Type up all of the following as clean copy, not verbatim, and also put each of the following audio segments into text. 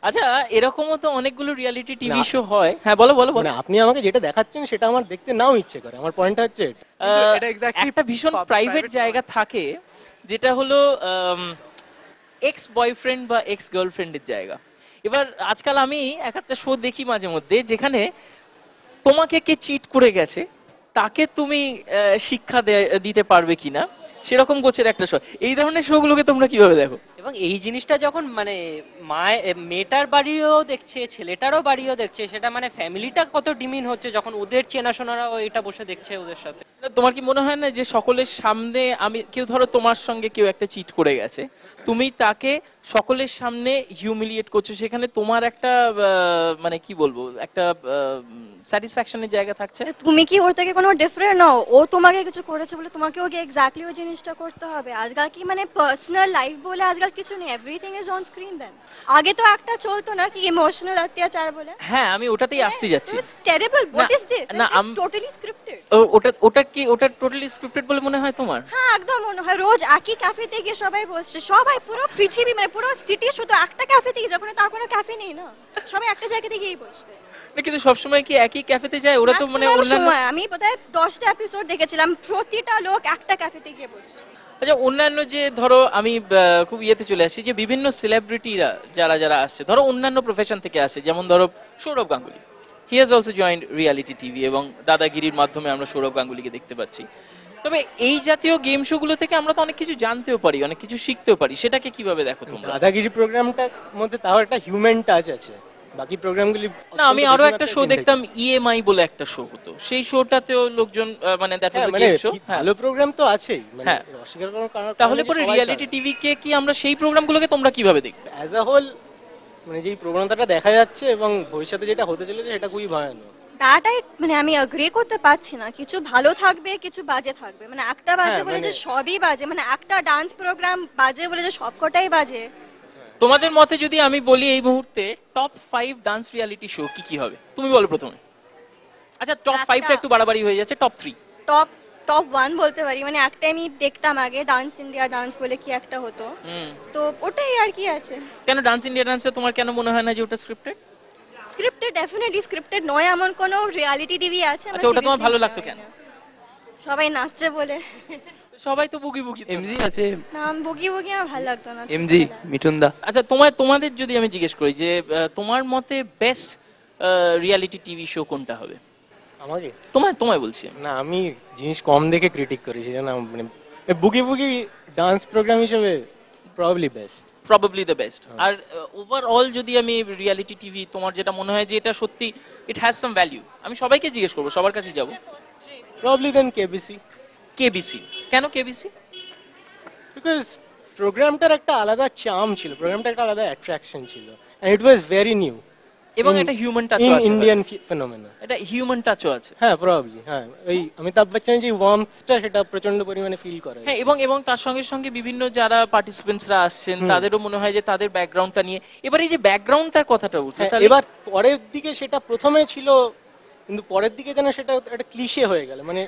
আচ্ছা, এরকমও তো অনেকগুলো রিয়ালিটি টিভি না, শো হয়। হ্যাঁ, বলো বলো বলো। মানে আপনি আমাকে যেটা দেখাচ্ছেন সেটা আমার দেখতে নাও ইচ্ছে করে, আমার পয়েন্টটা হচ্ছে এটা। কিন্তু আহ, এটা এক্স্যাক্টলি একটা ভীষণ প্রাইভেট প্রাইভেট জায়গা নয়। থাকে, যেটা হলো এক্স বয়ফ্রেন্ড বা এক্স গার্লফ্রেন্ডের জায়গা। এবার আজকাল আমি এক একটা শো দেখি মাঝে মধ্যে, যেখানে তোমাকে কে চিট করে গেছে তাকে তুমি শিক্ষা দিতে পারবে কিনা, সেরকম গোছের একটা শো। এই ধরনের শো গুলোকে তোমরা কিভাবে দেখো? এবং এই জিনিসটা যখন মানে মেয়েটার বাড়িও দেখছে, ছেলেটারও বাড়িও দেখছে, সেটা মানে ফ্যামিলিটা কত ডিমিন হচ্ছে যখন ওদের চেনাশোনারাও এটা বসে দেখছে ওদের সাথে। তোমার কি মনে হয় না যে সকলের সামনে, আমি কেউ ধরো তোমার সঙ্গে কেউ একটা চিট করে গেছে, তুমি তাকে সকলের সামনে হিউমিলিয়েট করছো, সেখানে তোমার একটা মানে কি বলবো, একটা স্যাটিসফ্যাকশনের জায়গা থাকছে? তুমি কি ওর থেকে কোনো ডিফারেন্ট নও? ও তোমাকে কিছু করেছে বলে তোমাকে ওকে এক্স্যাক্টলি ওই জিনিসটা করতে হবে? আজকাল কি মানে পার্সোনাল লাইফ বলে আজকাল কিছু নেই, এভরিথিং ইজ অন স্ক্রিন। দেন আগে তো একটা চলতো না কি, ইমোশনাল অত্যাচার বলে? হ্যাঁ, আমি ওটাতেই আসতে যাচ্ছি। Terrible, what is this? না, টোটালি স্ক্রিপ্টেড। ওটা ওটা কি, ওটা টোটালি স্ক্রিপ্টেড বলে মনে হয় তোমার? হ্যাঁ, একদম মনে হয় রোজ একই ক্যাফেতে গিয়ে সবাই বসছে, সবাই পুরো পৃথিবী মানে পুরো সিটি শুধু একটা ক্যাফেতে গিয়ে, যখন তার কোনো ক্যাফে নেই না, সবাই একটা জায়গাতে গিয়েই বসবে। না, কিন্তু সবসময় কি একই ক্যাফেতে যায়? ওরা তো মানে Maximum অন্যান্য, সময় আমি বোধহয় 10টা এপিসোড দেখেছিলাম, প্রতিটা লোক একটা ক্যাফেতে গিয়ে বসছে। আচ্ছা, অন্যান্য যে ধরো আমি খুব ইয়েতে চলে আসছি, যে বিভিন্ন সেলিব্রিটিরা যারা যারা আসছে, ধরো অন্যান্য প্রফেশন থেকে আসে, যেমন ধরো Sourav Ganguly, he has also joined reality TV, এবং দাদাগিরির মাধ্যমে আমরা সৌরভ গাঙ্গুলিকে দেখতে পাচ্ছি। তবে এই জাতীয় গেম শো গুলো থেকে আমরা তো অনেক কিছু জানতেও পারি, অনেক কিছু শিখতেও পারি। সেটাকে কিভাবে দেখো তোমরা? দাদাগিরি প্রোগ্রামটার মধ্যে তাও একটা হিউম্যান টাচ আছে, বাকি প্রোগ্রামগুলি না, আমি আরো একটা শো দেখতাম, ইএমআই বলে একটা শো হতো, সেই শোটাতেও লোকজন মানে দ্যাট ওয়াজ আ মানে গেম শো। ভালো প্রোগ্রাম তো আছেই, মানে হ্যাঁ। অস্বীকার করার কারণ তাহলে পরে রিয়ালিটি টিভি কে কি আমরা সেই প্রোগ্রামগুলোকে তোমরা কিভাবে দেখবে? অ্যাজ আ হোল মানে যেই প্রবণতাটা দেখা যাচ্ছে এবং ভবিষ্যতে যেটা হতে চলেছে সেটা খুবই ভয়ানক। তাটাই মানে আমি এগ্রি করতে পারছি না, কিছু ভালো থাকবে কিছু বাজে থাকবে, মানে একটা বাজে হ্যাঁ, বলে মানে যে সবই বাজে, মানে একটা ডান্স প্রোগ্রাম বাজে বলে যে সবকটাই বাজে। তোমাদের মতে যদি আমি বলি এই মুহূর্তে টপ 5 ডান্স রিয়ালিটি শো কি কি হবে, তুমি বলো প্রথমে। আচ্ছা, টপ 5টা একটু বাড়াবাড়ি হয়ে যাচ্ছে, টপ 3। টপ টপ 1 বলতে পারি, মানে একটা আমি দেখতাম আগে, ডান্স ইন্ডিয়া ডান্স বলে কি একটা হতো, হুম। তো ওটাই আর কি আছে। কেন ডান্স ইন্ডিয়া ডান্সে তোমার কেন মনে হয় না যে ওটা স্ক্রিপ্টেড? স্ক্রিপ্টেড, ডেফিনেটলি স্ক্রিপ্টেড নয় এমন কোনো রিয়ালিটি টিভি আছে? আচ্ছা, ওটা তোমার ভালো লাগতো কেন? সবাই নাচছে বলে। সবাই তো বুগি বুগি। এমজি আছে। না, বুগি বুগি আমার ভালো লাগতো না এমজি ছোটবেলায়। মিঠুন দা। আচ্ছা, তোমাদের যদি আমি জিজ্ঞেস করি যে তোমার মতে বেস্ট রিয়ালিটি টিভি শো কোনটা হবে? আমাকে তোমায় তোমায় বলছি আমি। না, আমি জিনিস কম দেখে ক্রিটিক করেছি জানো, মানে বুগি বুগি ডান্স প্রোগ্রাম হিসেবে probably best. Probably the best. হ্যাঁ। আর ওভারঅল যদি আমি রিয়ালিটি টিভি, তোমার যেটা মনে হয় যে এটা সত্যি ইট হ্যাজ সাম ভ্যালু, আমি সবাইকে জিজ্ঞেস করবো, সবার কাছে যাব। Probably then KBC. কেবিসি। কেন কেবিসি? বিকজ প্রোগ্রামটার একটা আলাদা চার্ম ছিল, প্রোগ্রামটা একটা আলাদা অ্যাট্রাকশন ছিল, and it was very new এবং এটা হিউম্যান টাচও ইন আছে। Indian phenomena. এটা হিউম্যান টাচও আছে। হ্যাঁ, প্রবাবলি, হ্যাঁ, ওই অমিতাভ বচ্চনের যে ওয়ার্মথটা সেটা প্রচন্ড পরিমাণে ফিল করা যায়। হ্যাঁ, এবং তার সঙ্গে সঙ্গে বিভিন্ন যারা পার্টিসিপেন্টসরা আসছেন তাদেরও মনে হয় যে তাদের ব্যাকগ্রাউন্ডটা নিয়ে, এবার এই যে ব্যাকগ্রাউন্ডটার কথাটা উঠলো, হ্যাঁ, তাহলে এবার পরের দিকে সেটা প্রথমে ছিল, কিন্তু পরের দিকে যেন সেটা একটা ক্লিশে হয়ে গেল, মানে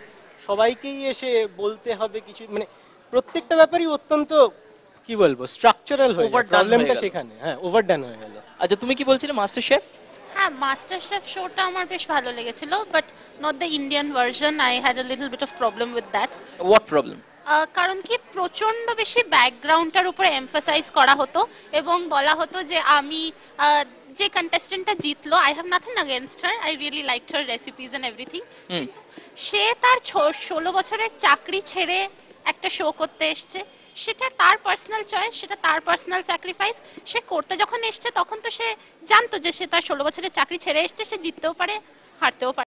সবাইকেই এসে বলতে হবে কিছু, মানে প্রত্যেকটা ব্যাপারই অত্যন্ত কি বলবো স্ট্রাকচারাল হয়ে গেল, Overdone প্রবলেমটা হয়ে গেল। সেখানে, হ্যাঁ, ওভারডান হয়ে গেল। আচ্ছা, তুমি কি বলছিলে মাস্টার শেফ? হ্যাঁ, মাস্টার শেফ শোটা আমার বেশ ভালো লেগেছিল, but not the Indian version. I had a little bit of problem with that. What problem? কারণ কি প্রচন্ড বেশি ব্যাকগ্রাউন্ডটার উপরে এমফাসাইজ করা হতো এবং বলা হতো যে আমি যে কন্টেস্টেন্টটা জিতলো, I have nothing against her, I really liked her recipes and everything, সে তার 16 বছরের চাকরি ছেড়ে একটা শো করতে এসেছে, সেটা তার পার্সোনাল চয়েস, সেটা তার পার্সোনাল স্যাক্রিফাইস। সে করতে যখন এসেছে তখন তো সে জানতো যে সে তার 16 বছরের চাকরি ছেড়ে এসেছে, সে জিততেও পারে হারতেও পারে।